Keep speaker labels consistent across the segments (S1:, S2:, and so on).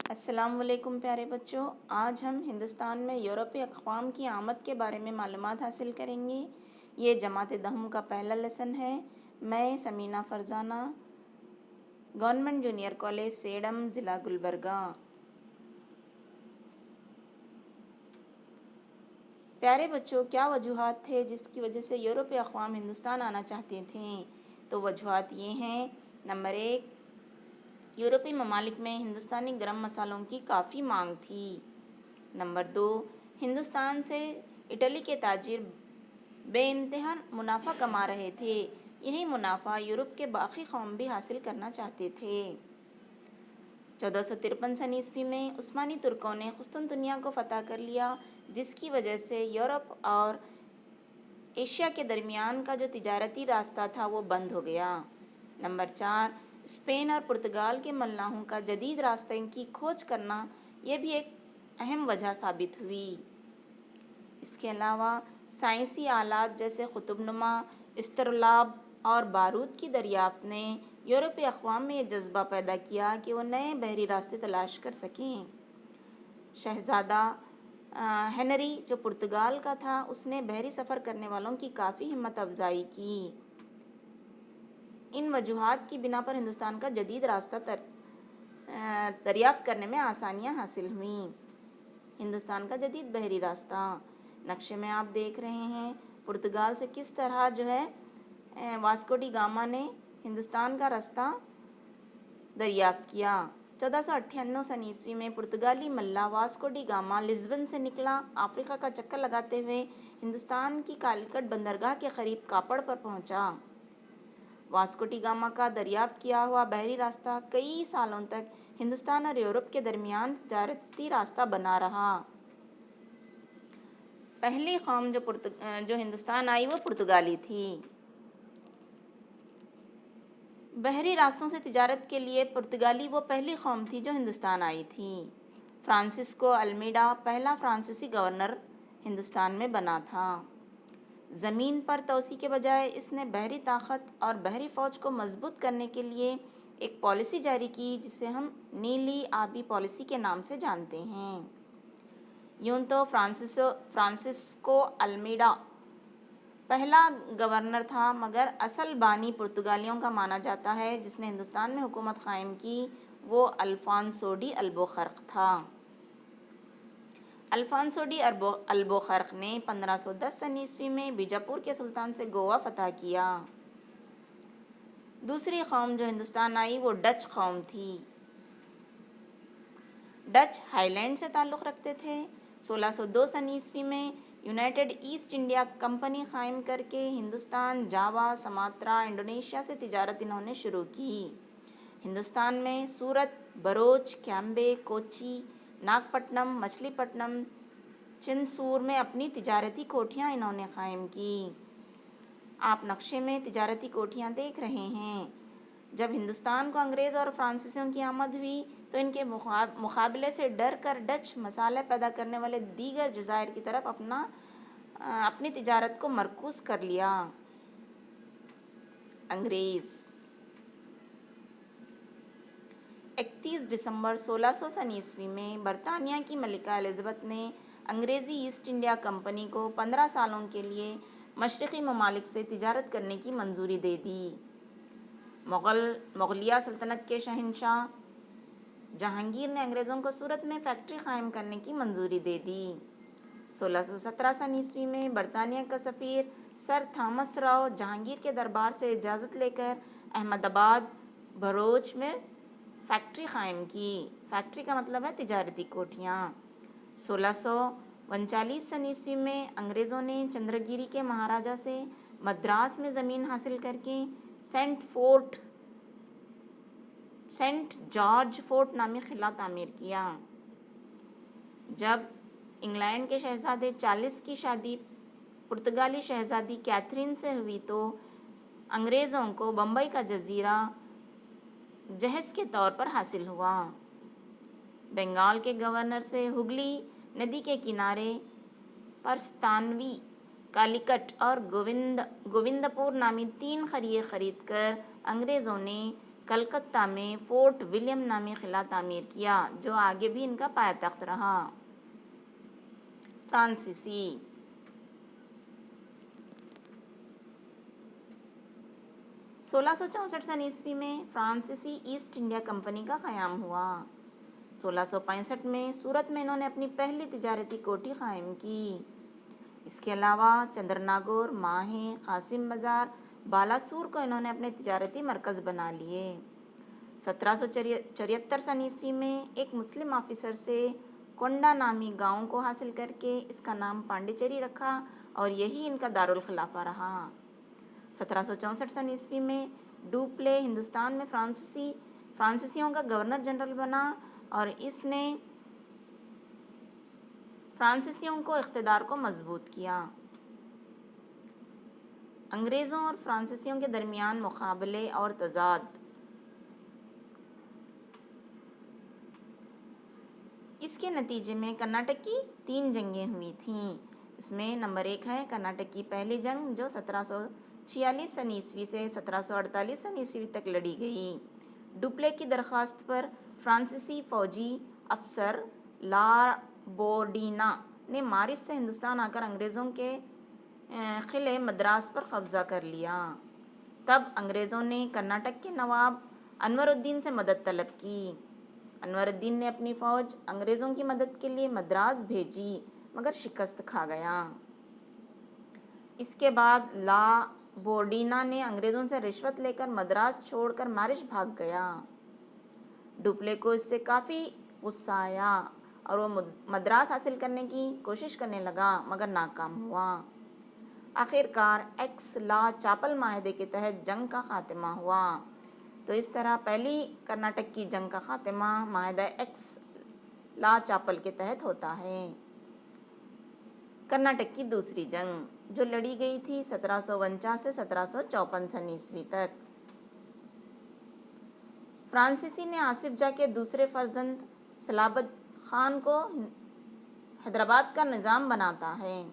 S1: السلام علیکم پیارے بچوں، آج ہم ہندوستان میں یورپی اقوام کی آمد کے بارے میں معلومات حاصل کریں گے۔ یہ جماعت دہم کا پہلا لیسن ہے۔ میں Samina Farzana, government junior college Sedam, ضلع گلبرگہ۔ پیارے بچوں، کیا وجوہات تھے جس کی وجہ سے یورپی اقوام ہندوستان آنا چاہتے تھے؟ تو وجوہات یہ ہیں۔ نمبر 1، یورپی ممالک میں ہندوستانی گرم مسالوں کی کافی مانگ تھی۔ نمبر 2، ہندوستان سے اٹلی کے تاجر بے انتہا منافع کما رہے تھے۔ یہی منافع یورپ کے باقی قوم بھی حاصل کرنا چاہتے تھے۔ 1453 میں عثمانی ترکوں نے قسطنطنیہ کو فتح کر لیا، جس کی وجہ سے یورپ اور ایشیا کے درمیان کا جو تجارتی راستہ تھا وہ بند ہو گیا۔ نمبر 4، اسپین اور پرتگال کے ملاحوں کا جدید راستے کی کھوج کرنا، یہ بھی ایک اہم وجہ ثابت ہوئی۔ اس کے علاوہ سائنسی آلات جیسے قطب نما، اسٹرلاب اور بارود کی دریافت نے یورپی اقوام میں یہ جذبہ پیدا کیا کہ وہ نئے بحری راستے تلاش کر سکیں۔ شہزادہ ہنری جو پرتگال کا تھا، اس نے بحری سفر کرنے والوں کی کافی ہمت افزائی کی۔ ان وجوہات کی بنا پر ہندوستان کا جدید راستہ دریافت کرنے میں آسانیاں حاصل ہوئیں۔ ہندوستان کا جدید بحری راستہ نقشے میں آپ دیکھ رہے ہیں، پرتگال سے کس طرح واسکو ڈی گاما نے ہندوستان کا راستہ دریافت کیا۔ 1498 میں پرتگالی Mallah Vasco D Gama Lisbon سے نکلا۔ افریقہ کا چکر لگاتے ہوئے ہندوستان کی کالیکٹ بندرگاہ کے قریب کاپڑ پر پہنچا۔ واسکو ڈی گاما کا دریافت کیا ہوا بحری راستہ کئی سالوں تک ہندوستان اور یورپ کے درمیان تجارتی راستہ بنا رہا۔ پہلی قوم جو ہندوستان آئی وہ پرتگالی تھی۔ بحری راستوں سے تجارت کے لیے پرتگالی وہ پہلی قوم تھی جو ہندوستان آئی تھی۔ فرانسسکو المیڈا پہلا فرانسیسی گورنر ہندوستان میں بنا تھا۔ زمین پر توسیع کے بجائے اس نے بحری طاقت اور بحری فوج کو مضبوط کرنے کے لیے ایک پالیسی جاری کی جسے ہم نیلی آبی پالیسی کے نام سے جانتے ہیں۔ یوں تو فرانسسکو المیڈا پہلا گورنر تھا، مگر اصل بانی پرتگالیوں کا مانا جاتا ہے۔ جس نے ہندوستان میں حکومت قائم کی وہ الفانسو ڈی البوقرق تھا۔ الفانسو ڈی البوقرق نے 1510 میں بیجاپور کے سلطان سے گوا فتح کیا۔ دوسری قوم جو ہندوستان آئی وہ ڈچ قوم تھی۔ ڈچ ہائی لینڈ سے تعلق رکھتے تھے۔ 1602 میں یونائیٹڈ ایسٹ انڈیا کمپنی قائم کر کے ہندوستان، جاوا، سماترا، انڈونیشیا سے تجارت انہوں نے شروع کی۔ ہندوستان میں سورت، بروچ، کیمبے، کوچی، ناگپٹنم، مچھلی پٹنم، چنسور میں اپنی تجارتی کوٹھیاں انہوں نے قائم کی۔ آپ نقشے میں تجارتی کوٹھیاں دیکھ رہے ہیں۔ جب ہندوستان کو انگریز اور فرانسیسیوں کی آمد ہوئی تو ان کے مقابلے سے ڈر کر ڈچ مسالے پیدا کرنے والے دیگر جزائر کی طرف اپنی تجارت کو مرکوز کر لیا۔ انگریز 31 دسمبر 1619 میں برطانیہ کی ملکہ الزبتھ نے انگریزی ایسٹ انڈیا کمپنی کو 15 سالوں کے لیے مشرقی ممالک سے تجارت کرنے کی منظوری دے دی۔ مغلیہ سلطنت کے شہنشاہ جہانگیر نے انگریزوں کو سورت میں فیکٹری قائم کرنے کی منظوری دے دی۔ 1617 میں برطانیہ کا سفیر سر تھامس راؤ جہانگیر کے دربار سے اجازت لے کر احمد آباد، بھروچ میں فیکٹری قائم کی۔ فیکٹری کا مطلب ہے تجارتی کوٹھیاں۔ 1639 میں انگریزوں نے چندرگیری کے مہاراجا سے مدراس میں زمین حاصل کر کے سینٹ جارج فورٹ نامی قلعہ تعمیر کیا۔ جب انگلینڈ کے شہزادے چارلس کی شادی پرتگالی شہزادی کیتھرین سے ہوئی تو انگریزوں کو بمبئی کا جزیرہ جہیز کے طور پر حاصل ہوا۔ بنگال کے گورنر سے ہگلی ندی کے کنارے پرستانوی، کالیکٹ اور گووندپور نامی 3 قریے خرید کر انگریزوں نے کلکتہ میں فورٹ ولیم نامی قلعہ تعمیر کیا جو آگے بھی ان کا پایہ تخت رہا۔ فرانسیسی 1664 میں فرانسیسی ایسٹ انڈیا کمپنی کا قیام ہوا۔ 1665 میں سورت میں انہوں نے اپنی پہلی تجارتی کوٹھی قائم کی۔ اس کے علاوہ چندرناگور، ماہے، قاسم بازار، بالاسور کو انہوں نے اپنے تجارتی مرکز بنا لیے۔ 1774 میں ایک مسلم آفیسر سے کونڈا نامی گاؤں کو حاصل کر کے اس کا نام پانڈیچری رکھا اور یہی ان کا دارالخلافہ رہا۔ 1764 میں ڈوپلے ہندوستان میں فرانسیسیوں کا گورنر جنرل بنا اور اس نے فرانسیسیوں کو اقتدار کو مضبوط کیا۔ انگریزوں اور فرانسیسیوں کے درمیان مقابلے اور تضاد۔ اس کے نتیجے میں کرناٹک کی 3 جنگیں ہوئی تھیں۔ اس میں نمبر 1 ہے کرناٹک کی پہلی جنگ جو 1746 سے 1748 تک لڑی گئی۔ ڈوپلے کی درخواست پر فرانسیسی فوجی افسر لا بورڈینا نے مارچ سے ہندوستان آ کر انگریزوں کے قلعے مدراس پر قبضہ کر لیا۔ تب انگریزوں نے کرناٹک کے نواب انور الدین سے مدد طلب کی۔ انور الدین نے اپنی فوج انگریزوں کی مدد کے لیے مدراس بھیجی مگر شکست کھا گیا۔ اس کے بعد لا بورڈینا نے انگریزوں سے رشوت لے کر مدراس چھوڑ کر مارچ بھاگ گیا۔ ڈوپلے کو اس سے کافی غصہ آیا اور وہ مدراس حاصل کرنے کی کوشش کرنے لگا مگر ناکام ہوا۔ آخرکار ایکس لا چاپل معاہدے کے تحت جنگ کا خاتمہ ہوا۔ تو اس طرح پہلی کرناٹک کی جنگ کا خاتمہ معاہدہ ایکس لا چاپل کے تحت ہوتا ہے۔ کرناٹک کی دوسری جنگ جو لڑی گئی تھی 1749 سے 1754 تک۔ فرانسیسی نے آصف جاہ کے دوسرے فرزند سلابت خان کو حیدرآباد کا نظام بناتا ہے۔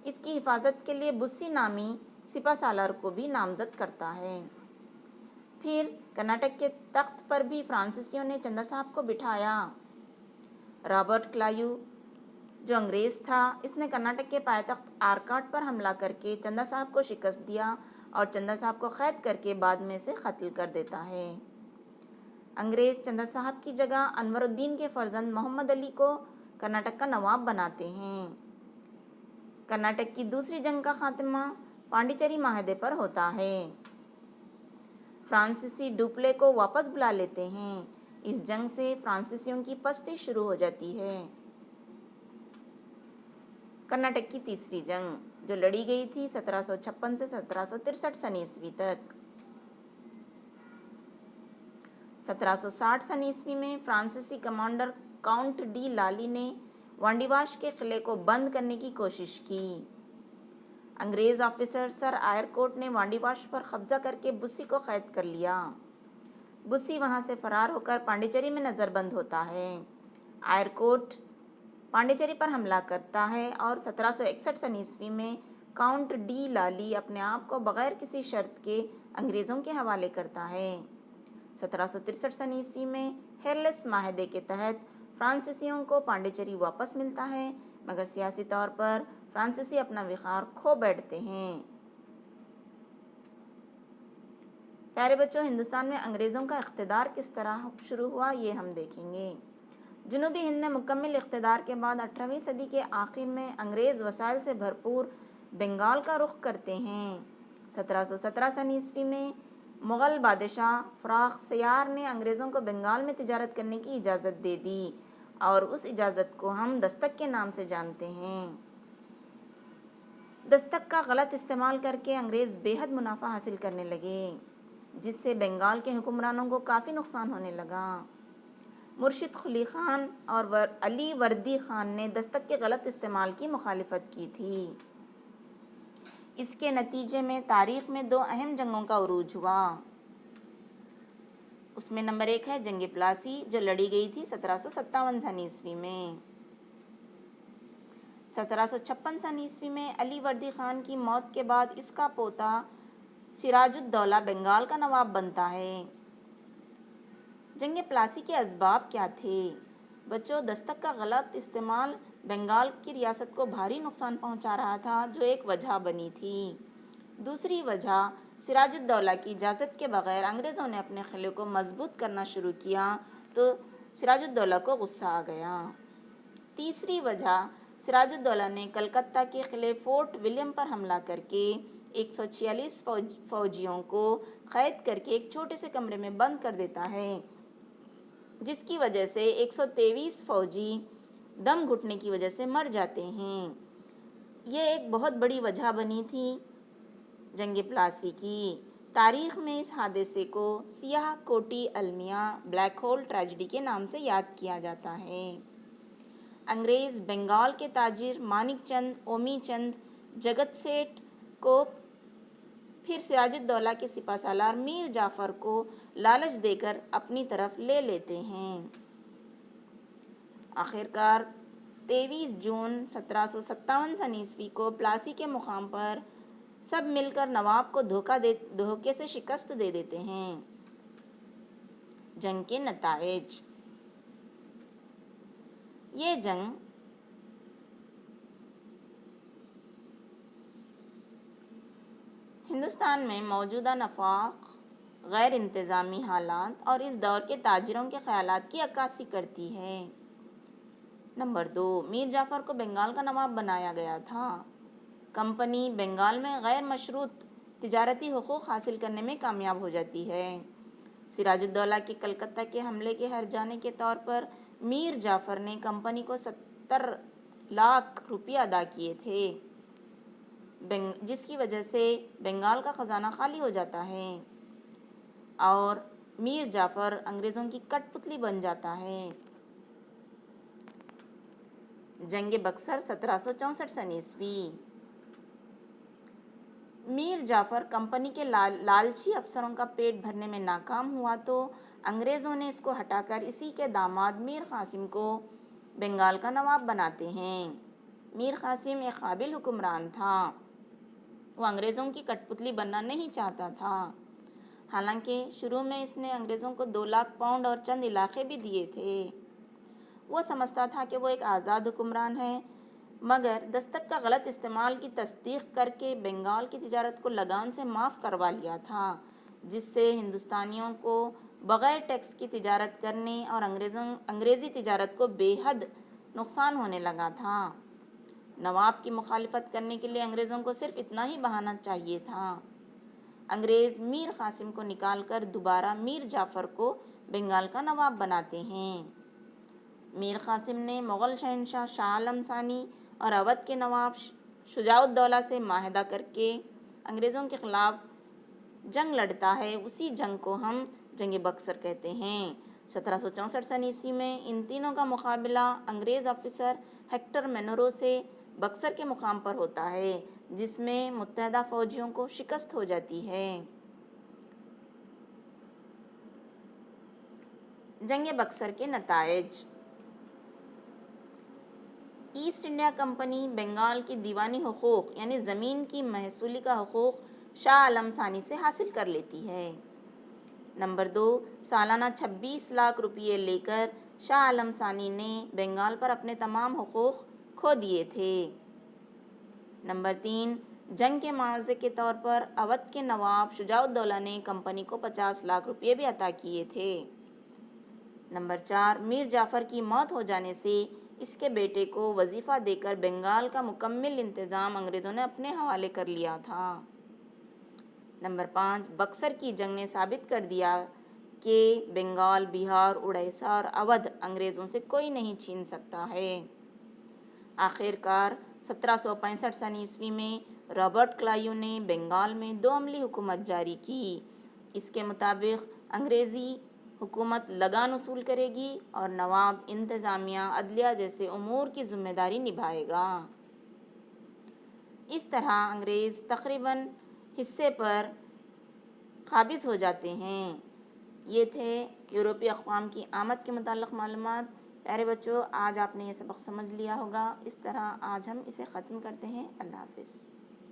S1: اس کی حفاظت کے لیے بسی نامی سپہ سالار کو بھی نامزد کرتا ہے۔ پھر کرناٹک کے تخت پر بھی فرانسیسیوں نے چندا صاحب کو بٹھایا۔ رابرٹ کلائیو جو انگریز تھا اس نے کرناٹک کے پایہ تخت آرکاٹ پر حملہ کر کے چندا صاحب کو شکست دیا اور چندا صاحب کو قید کر کے بعد میں اسے قتل کر دیتا ہے۔ انگریز چندا صاحب کی جگہ انور الدین کے فرزند محمد علی کو کرناٹک کا نواب بناتے ہیں۔ کرناٹک کی دوسری جنگ کا خاتمہ پانڈیچری معاہدے پر ہوتا ہے۔ فرانسیسی ڈوپلے کو واپس بلا لیتے ہیں۔ اس جنگ سے فرانسیسیوں کی پستی شروع ہو جاتی ہے۔ کرناٹک کی تیسری جنگ جو لڑی گئی تھی 1756 سے 1763 تک۔ 1760 میں فرانسیسی کمانڈر کاؤنٹ ڈی لالی نے وانڈیواش کے قلعے کو بند کرنے کی کوشش کی۔ انگریز آفیسر سر آئر کوٹ نے وانڈیواش پر قبضہ کر کے بسی کو قید کر لیا۔ بسی وہاں سے فرار ہو کر پانڈیچری میں نظر بند ہوتا ہے۔ آئر کوٹ پانڈیچری پر حملہ کرتا ہے اور 1761 میں کاؤنٹ ڈی لالی اپنے آپ کو بغیر کسی شرط کے انگریزوں کے حوالے کرتا ہے۔ 1763 میں ہیرلس معاہدے کے تحت فرانسیسیوں کو پانڈیچری واپس ملتا ہے مگر سیاسی طور پر فرانسیسی اپنا وقار کھو بیٹھتے ہیں۔ پیارے بچوں، ہندوستان میں انگریزوں کا اقتدار کس طرح شروع ہوا یہ ہم دیکھیں گے۔ جنوبی ہند میں مکمل اقتدار کے بعد 18ویں صدی کے آخر میں انگریز وسائل سے بھرپور بنگال کا رخ کرتے ہیں۔ 1717 میں مغل بادشاہ فراخ سیار نے انگریزوں کو بنگال میں تجارت کرنے کی اجازت دے دی اور اس اجازت کو ہم دستک کے نام سے جانتے ہیں۔ دستک کا غلط استعمال کر کے انگریز بے حد منافع حاصل کرنے لگے جس سے بنگال کے حکمرانوں کو کافی نقصان ہونے لگا۔ مرشد قلی خان اور علی وردی خان نے دستک کے غلط استعمال کی مخالفت کی تھی۔ اس کے نتیجے میں تاریخ میں 2 اہم جنگوں کا عروج ہوا۔ اس میں نمبر 1 ہے جنگ پلاسی جو لڑی گئی تھی 1757 میں۔ 1756 میں علی وردی خان کی موت کے بعد اس کا پوتا سراج الدولہ بنگال کا نواب بنتا ہے۔ جنگ پلاسی کے اسباب کیا تھے؟ بچوں، دستک کا غلط استعمال بنگال کی ریاست کو بھاری نقصان پہنچا رہا تھا، جو ایک وجہ بنی تھی۔ دوسری وجہ، سراج الدولہ کی اجازت کے بغیر انگریزوں نے اپنے قلعے کو مضبوط کرنا شروع کیا تو سراج الدولہ کو غصہ آ گیا۔ تیسری وجہ، سراج الدولہ نے کلکتہ کے قلعے فورٹ ولیم پر حملہ کر کے 146 فوجیوں کو قید کر کے ایک چھوٹے سے کمرے میں بند کر دیتا ہے، جس کی وجہ سے 123 فوجی دم گھٹنے کی وجہ سے مر جاتے ہیں۔ یہ ایک بہت بڑی وجہ بنی تھی جنگ پلاسی کی۔ تاریخ میں اس حادثے کو سیاہ کوٹی المیہ بلیک ہول ٹریجڈی کے نام سے یاد کیا جاتا ہے۔ انگریز بنگال کے تاجر مانک چند اومی چند جگت سیٹھ کو پھر سراج الدولہ کے سپہ سالار میر جعفر کو لالچ دے کر اپنی طرف لے لیتے ہیں۔ آخرکار 23 جون 1757 کو پلاسی کے مقام پر سب مل کر نواب کو دھوکے سے شکست دے دیتے ہیں۔ جنگ کے نتائج۔ یہ جنگ ہندوستان میں موجودہ نفاق، غیر انتظامی حالات اور اس دور کے تاجروں کے خیالات کی عکاسی کرتی ہے۔ نمبر 2، میر جعفر کو بنگال کا نواب بنایا گیا تھا۔ کمپنی بنگال میں غیر مشروط تجارتی حقوق حاصل کرنے میں کامیاب ہو جاتی ہے۔ سراج الدولہ کے کلکتہ کے حملے کے ہرجانے کے طور پر میر جعفر نے کمپنی کو 70 لاکھ روپے ادا کیے تھے، جس کی وجہ سے بنگال کا خزانہ خالی ہو جاتا ہے اور میر جعفر انگریزوں کی کٹ پتلی بن جاتا ہے۔ جنگ بکسر 1764۔ میر جعفر کمپنی کے لالچی افسروں کا پیٹ بھرنے میں ناکام ہوا تو انگریزوں نے اس کو ہٹا کر اسی کے داماد میر قاسم کو بنگال کا نواب بناتے ہیں۔ میر قاسم ایک قابل حکمران تھا، وہ انگریزوں کی کٹ پتلی بننا نہیں چاہتا تھا۔ حالانکہ شروع میں اس نے انگریزوں کو 2 لاکھ پاؤنڈ اور چند علاقے بھی دیے تھے۔ وہ سمجھتا تھا کہ وہ ایک آزاد حکمران ہے، مگر دستک کا غلط استعمال کی تصدیق کر کے بنگال کی تجارت کو لگان سے معاف کروا لیا تھا، جس سے ہندوستانیوں کو بغیر ٹیکس کی تجارت کرنے اور انگریزی تجارت کو بے حد نقصان ہونے لگا تھا۔ نواب کی مخالفت کرنے کے لیے انگریزوں کو صرف اتنا ہی بہانہ چاہیے تھا۔ انگریز میر قاسم کو نکال کر دوبارہ میر جعفر کو بنگال کا نواب بناتے ہیں۔ میر قاسم نے مغل شہنشاہ شاہ عالم ثانی اور اودھ کے نواب شجاع الدولہ سے معاہدہ کر کے انگریزوں کے خلاف جنگ لڑتا ہے۔ اسی جنگ کو ہم جنگ بکسر کہتے ہیں۔ 1764 میں ان تینوں کا مقابلہ انگریز آفیسر ہیکٹر منرو سے بکسر کے مقام پر ہوتا ہے، جس میں متحدہ فوجیوں کو شکست ہو جاتی ہے۔ جنگ بکسر کے نتائج۔ ایسٹ انڈیا کمپنی بنگال کی دیوانی حقوق یعنی زمین کی محصولی کا حقوق شاہ عالم ثانی سے حاصل کر لیتی ہے۔ نمبر 2، سالانہ 26 لاکھ روپے لے کر شاہ عالم ثانی نے بنگال پر اپنے تمام حقوق کھو دیے تھے۔ نمبر 3، جنگ کے معاوضے کے طور پر اودھ کے نواب شجاع الدولہ نے کمپنی کو 50 لاکھ روپے بھی عطا کیے تھے۔ نمبر 4، میر جعفر کی موت ہو جانے سے اس کے بیٹے کو وظیفہ دے کر بنگال کا مکمل انتظام انگریزوں نے اپنے حوالے کر لیا تھا۔ نمبر 5، بکسر کی جنگ نے ثابت کر دیا کہ بنگال، بہار، اڑیسہ اور اودھ انگریزوں سے کوئی نہیں چھین سکتا ہے۔ آخرکار 1765 میں رابرٹ کلائیو نے بنگال میں 2 عملی حکومت جاری کی۔ اس کے مطابق انگریزی حکومت لگان وصول کرے گی اور نواب انتظامیہ، عدلیہ جیسے امور کی ذمہ داری نبھائے گا۔ اس طرح انگریز تقریباً حصے پر قابض ہو جاتے ہیں۔ یہ تھے یورپی اقوام کی آمد کے متعلق معلومات۔ پیارے بچوں، آج آپ نے یہ سبق سمجھ لیا ہوگا۔ اس طرح آج ہم اسے ختم کرتے ہیں۔ اللہ حافظ۔